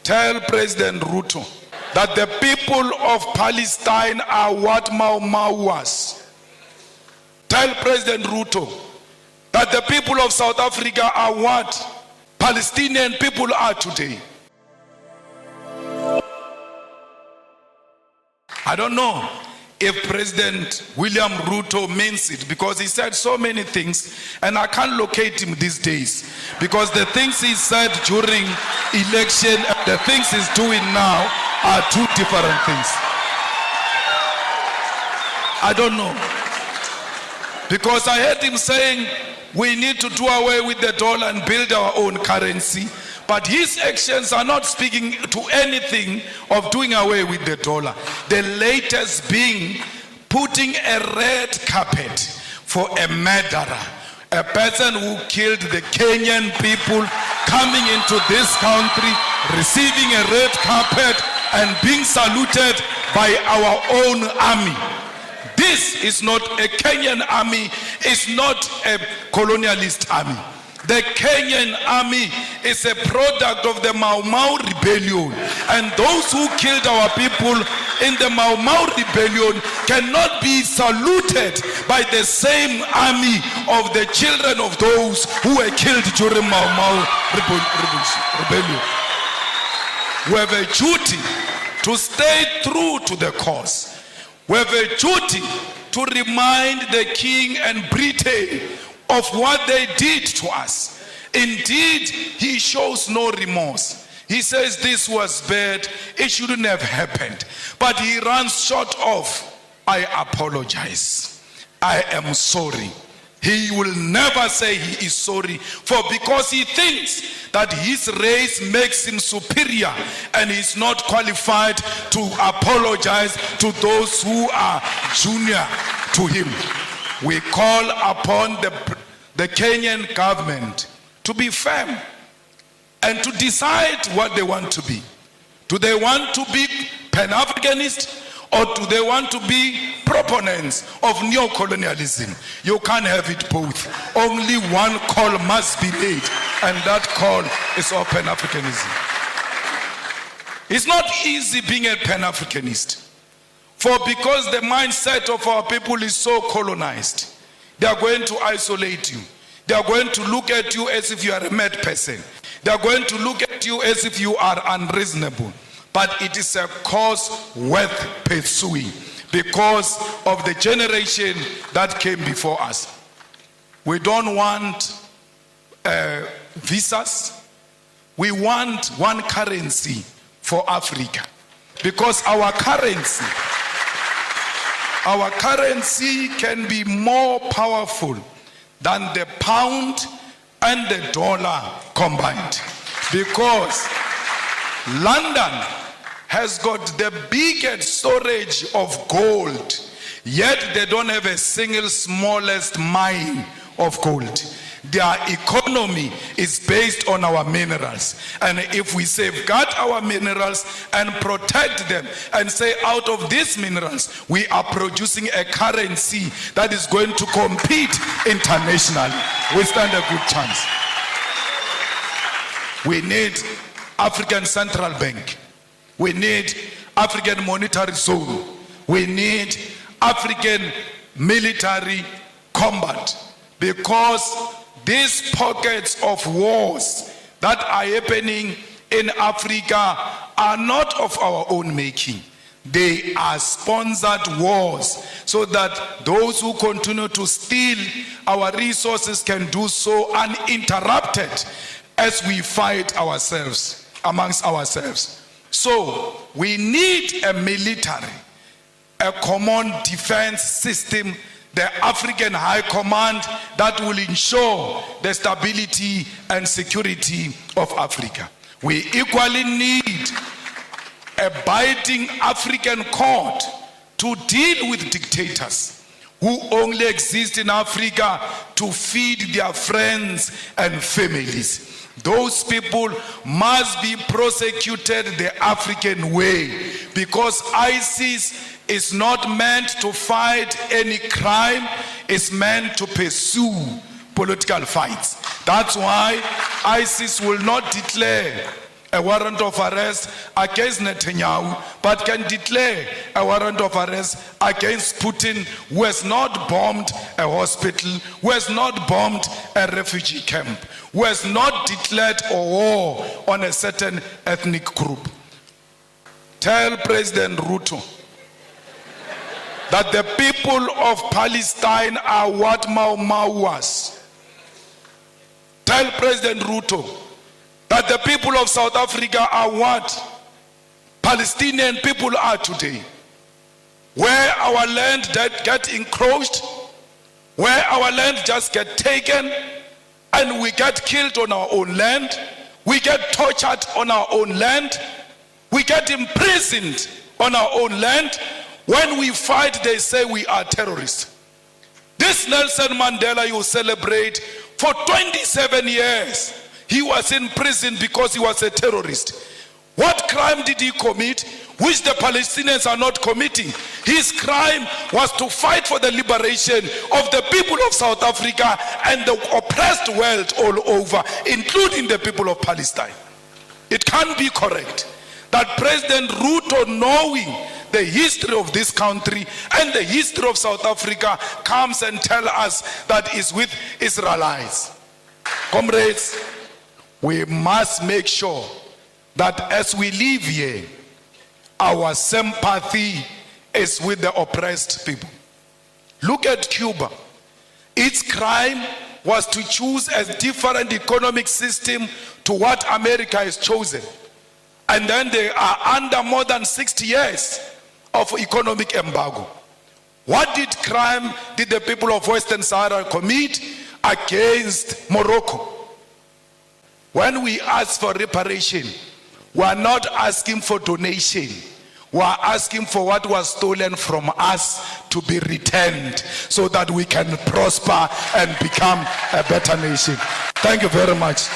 tell President Ruto that the people of Palestine are what Mau Mau was. Tell President Ruto that the people of South Africa are what Palestinian people are today. I don't know if President William Ruto means it, because he said so many things and I can't locate him these days, because the things he said during election and the things he's doing now are two different things. I don't know, because I heard him saying we need to do away with the dollar and build our own currency. But his actions are not speaking to anything of doing away with the dollar. The latest being putting a red carpet for a murderer, a person who killed the Kenyan people, coming into this country, receiving a red carpet and being saluted by our own army. This is not a Kenyan army, it's not a colonialist army. The Kenyan army is a product of the Mau Mau rebellion, and those who killed our people in the Mau Mau rebellion cannot be saluted by the same army of the children of those who were killed during Mau Mau rebellion. We have a duty to stay true to the cause. We have a duty to remind the King and Britain of what they did to us. Indeed, he shows no remorse. He says this was bad, it shouldn't have happened. But he runs short of, I apologize, I am sorry. He will never say he is sorry, for because he thinks that his race makes him superior and he's not qualified to apologize to those who are junior to him. We call upon the Kenyan government to be firm and to decide what they want to be. Do they want to be Pan-Africanist, or do they want to be proponents of neo-colonialism? You can't have it both. Only one call must be made, and that call is of Pan-Africanism. It's not easy being a Pan-Africanist, for because the mindset of our people is so colonized, they are going to isolate you. They are going to look at you as if you are a mad person. They are going to look at you as if you are unreasonable. But it is a cause worth pursuing because of the generation that came before us. We don't want visas. We want one currency for Africa, because our currency can be more powerful than the pound and the dollar combined, because London has got the biggest storage of gold, yet they don't have a single smallest mine of gold. Their economy is based on our minerals, and if we safeguard our minerals and protect them and say out of these minerals we are producing a currency that is going to compete internationally, we stand a good chance. We need African Central Bank. We need African Monetary Zone. We need African military combat, because these pockets of wars that are happening in Africa are not of our own making. They are sponsored wars, so that those who continue to steal our resources can do so uninterrupted as we fight ourselves, amongst ourselves. So we need a military, a common defense system, the African High Command that will ensure the stability and security of Africa. We equally need a biting African court to deal with dictators who only exist in Africa to feed their friends and families. Those people must be prosecuted the African way, because ISIS is not meant to fight any crime, it's meant to pursue political fights. That's why ISIS will not declare a warrant of arrest against Netanyahu, but can declare a warrant of arrest against Putin, who has not bombed a hospital, who has not bombed a refugee camp, who has not declared a war on a certain ethnic group. Tell President Ruto that the people of Palestine are what Mau Mau was. Tell President Ruto that the people of South Africa are what Palestinian people are today. Where our land get encroached, where our land just get taken, and we get killed on our own land, we get tortured on our own land, we get imprisoned on our own land. When we fight, they say we are terrorists. This Nelson Mandela you celebrate, for 27 years, he was in prison because he was a terrorist. What crime did he commit, which the Palestinians are not committing? His crime was to fight for the liberation of the people of South Africa and the oppressed world all over, including the people of Palestine. It can't be correct that President Ruto, knowing the history of this country and the history of South Africa, comes and tell us that it's with Israelites. Comrades, we must make sure that as we live here, our sympathy is with the oppressed people. Look at Cuba. Its crime was to choose a different economic system to what America has chosen. And then they are under more than 60 years of economic embargo. What crime did the people of Western Sahara commit against Morocco? When we ask for reparation, we are not asking for donation. We are asking for what was stolen from us to be returned so that we can prosper and become a better nation. Thank you very much.